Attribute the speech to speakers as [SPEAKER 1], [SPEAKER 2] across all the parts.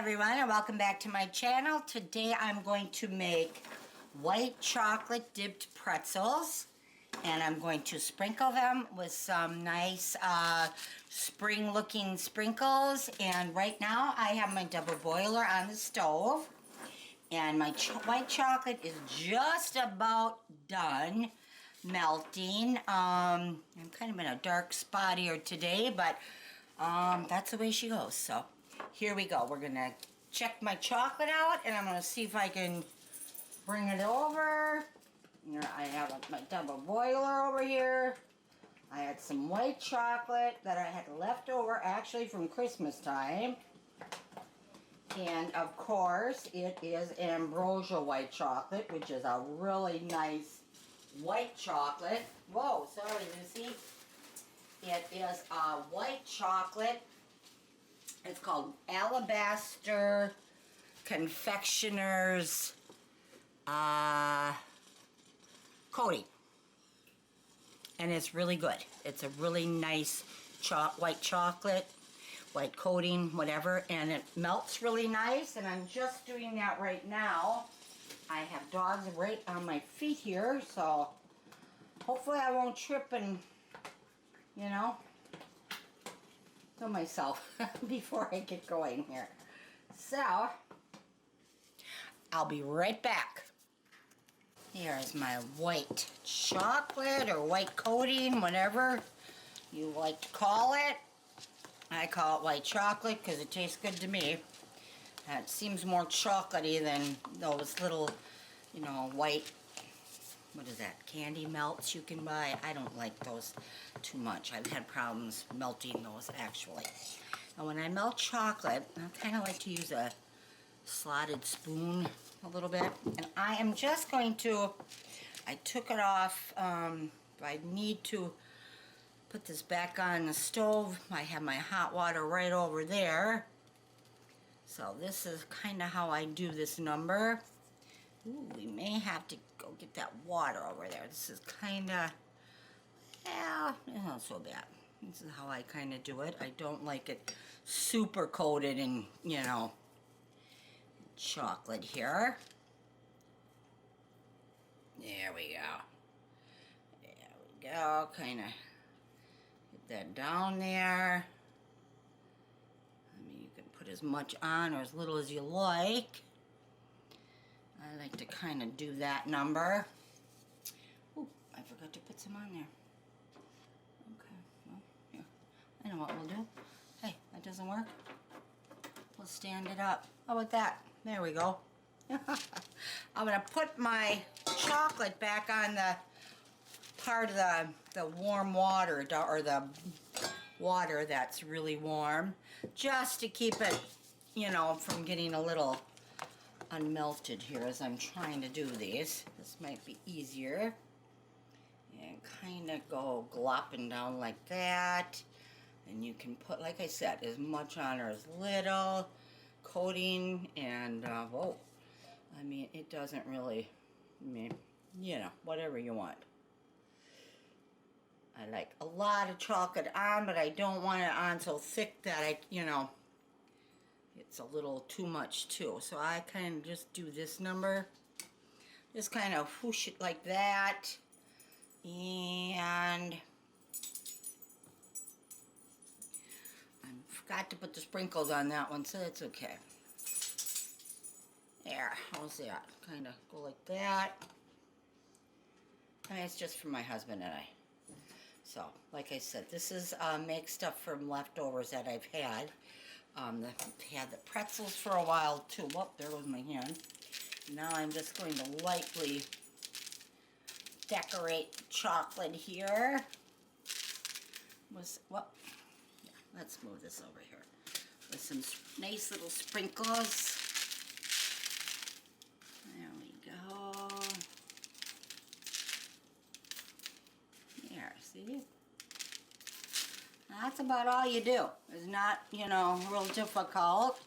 [SPEAKER 1] everyone, and welcome back to my channel. Today I'm going to make white chocolate dipped pretzels, and I'm going to sprinkle them with some nice spring looking sprinkles. And right now I have my double boiler on the stove, and my white chocolate is just about done melting. I'm kind of in a dark spot here today, but that's the way she goes. So here we go. We're gonna check my chocolate out, and I'm gonna see if I can bring it over. Here I have my double boiler over here. I had some white chocolate that I had left over actually from Christmas time. And of course it is Ambrosia white chocolate, which is a really nice white chocolate. Whoa, sorry Lucy. It is a white chocolate. It's called Alabaster Confectioner's coating. And it's really good. It's a really nice white chocolate, white coating, whatever, and it melts really nice. And I'm just doing that right now. I have dogs right on my feet here, so hopefully I won't trip and, you know, kill myself before I get going here. So I'll be right back. Here's my white chocolate or white coating, whatever you like to call it. I call it white chocolate because it tastes good to me. It seems more chocolatey than those little, you know, white, what is that, candy melts you can buy. I don't like those too much. I've had problems melting those actually. And when I melt chocolate, I kind of like to use a slotted spoon a little bit. And I am just going to, I took it off, I need to put this back on the stove. I have my hot water right over there. So this is kind of how I do this number. Ooh, we may have to go get that water over there. This is kind of, yeah, it's not so bad. This is how I kind of do it. I don't like it super coated in, you know, chocolate here. There we go. There we go. Kind of get that down there. I mean, you can put as much on or as little as you like. I like to kind of do that number. Ooh, I forgot to put some on there. Okay, well, here. I know what we'll do. Hey, that doesn't work. We'll stand it up. How about that? There we go. I'm going to put my chocolate back on the part of the warm water, or the water that's really warm, just to keep it, you know, from getting a little unmelted here as I'm trying to do these. This might be easier. And kind of go glopping down like that. And you can put, like I said, as much on or as little coating. And, whoa, I mean, it doesn't really, I mean, you know, whatever you want. I like a lot of chocolate on, but I don't want it on so thick that I, you know, it's a little too much too. So I kind of just do this number. Just kind of whoosh it like that. And I forgot to put the sprinkles on that one, so it's okay. There, how's that? Kind of go like that. I mean, it's just for my husband and I. So, like I said, this is make stuff from leftovers that I've had. I've had the pretzels for a while too. Whoop, there was my hand. Now I'm just going to lightly decorate chocolate here. Well, yeah, let's move this over here with some nice little sprinkles. There we go. There, see? That's about all you do. It's not, you know, real difficult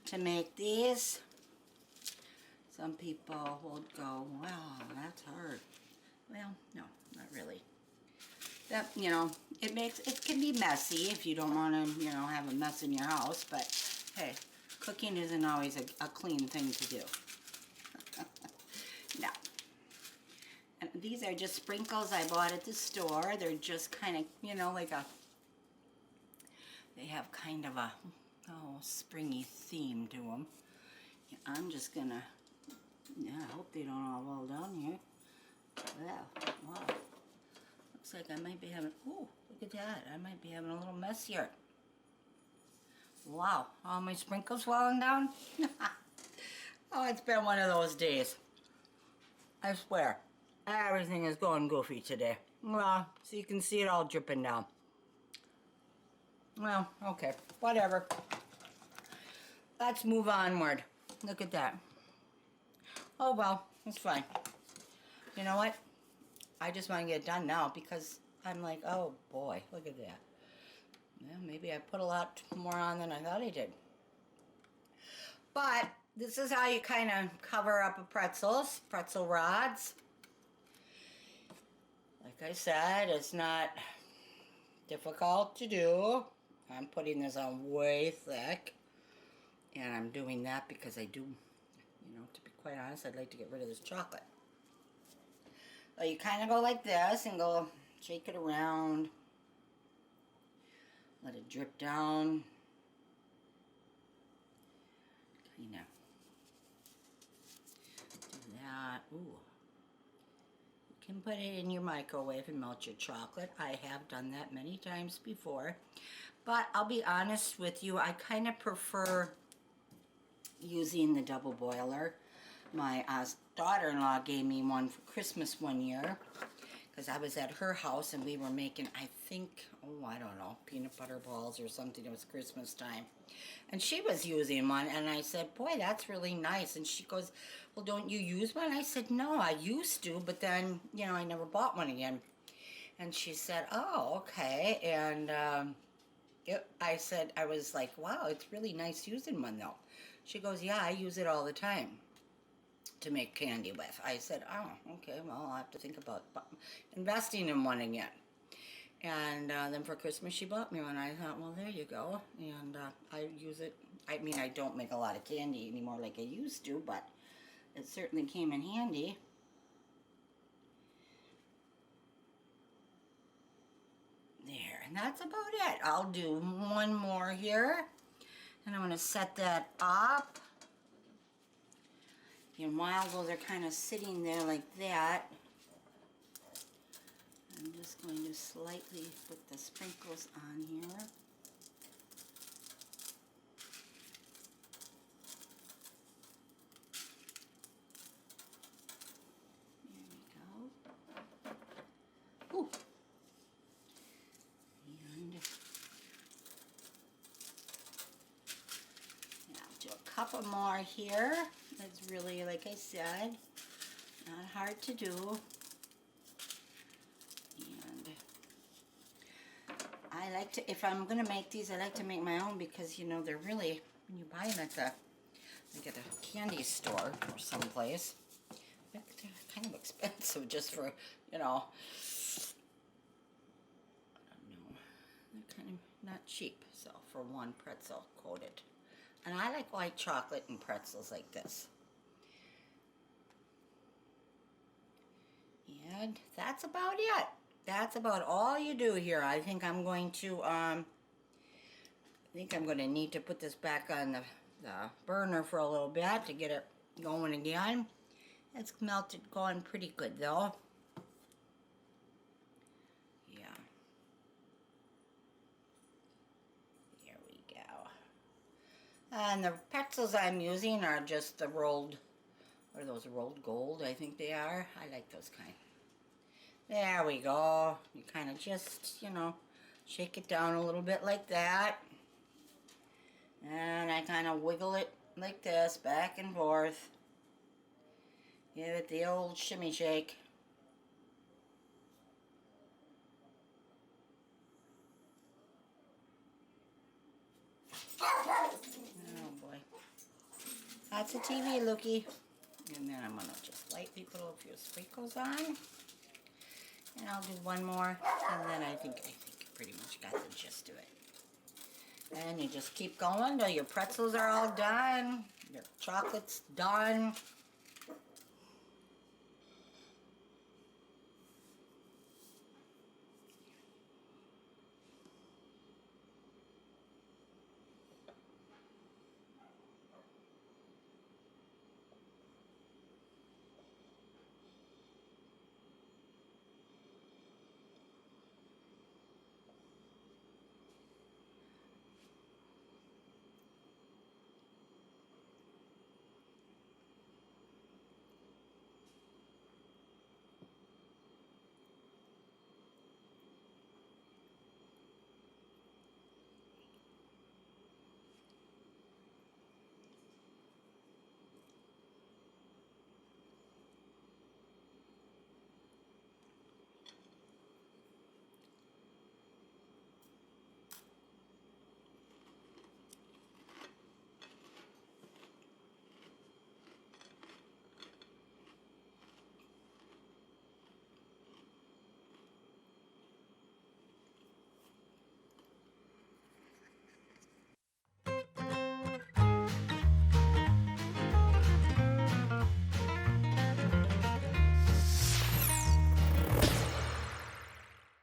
[SPEAKER 1] to make these. Some people will go, wow, that's hard. Well, no, not really. That, you know, it can be messy if you don't want to, you know, have a mess in your house, but hey, Cooking isn't always a clean thing to do. No. And these are just sprinkles I bought at the store. They're just kind of, you know, like they have kind of a, springy theme to them. I'm just gonna, yeah, I hope they don't all fall down here. Wow. Looks like I might be having, ooh, look at that. I might be having a little mess here. Wow, all my sprinkles falling down? Oh, it's been one of those days. I swear, everything is going goofy today. Well, so you can see it all dripping down. Well, okay, whatever. Let's move onward. Look at that. Oh, well, it's fine. You know what? I just want to get it done now because I'm like, oh boy, look at that. Yeah, maybe I put a lot more on than I thought I did. But this is how you kind of cover up a pretzel rods. Like I said, it's not difficult to do. I'm putting this on way thick. And I'm doing that because I do, you know, to be quite honest, I'd like to get rid of this chocolate. So you kind of go like this and go shake it around. Let it drip down. Kind of do that. Ooh. You can put it in your microwave and melt your chocolate. I have done that many times before. But I'll be honest with you, I kind of prefer using the double boiler. My daughter-in-law gave me one for Christmas one year because I was at her house and we were making, I think, oh, I don't know, peanut butter balls or something. It was Christmas time. And she was using one and I said, boy, that's really nice. And she goes, well, don't you use one? I said, no, I used to, but then, you know, I never bought one again. And she said, oh, okay. And I said, I was like, wow, it's really nice using one though. She goes, yeah, I use it all the time to make candy with. I said, oh, okay, well, I'll have to think about investing in one again. And then for Christmas, she bought me one. I thought, well, there you go. And I use it. I mean, I don't make a lot of candy anymore like I used to, but it certainly came in handy. There, and that's about it. I'll do one more here. And I'm going to set that up. And while those are kind of sitting there like that, I'm just going to slightly put the sprinkles on here. There we go. Ooh. And I'll do a couple more here. It's really, like I said, not hard to do. And I like to, if I'm going to make these, I like to make my own because, you know, they're really, when you buy them at the, like at a candy store or someplace, they're kind of expensive just for, you know, I don't know, they're kind of not cheap, so for one pretzel coated. And I like white chocolate and pretzels like this. And that's about it. That's about all you do here. I think I'm going to, need to put this back on the burner for a little bit to get it going again. It's melted, going pretty good though. Yeah. There we go. And the pretzels I'm using are just the rolled, what are those, rolled gold, I think they are. I like those kind. There we go. You kind of just, you know, shake it down a little bit like that. And I kind of wiggle it like this, back and forth. Give it the old shimmy shake. Oh boy. That's a TV looky. And then I'm going to just lightly put a few sprinkles on. And I'll do one more, and then I think I pretty much got the gist of it. And you just keep going till your pretzels are all done. Your chocolate's done.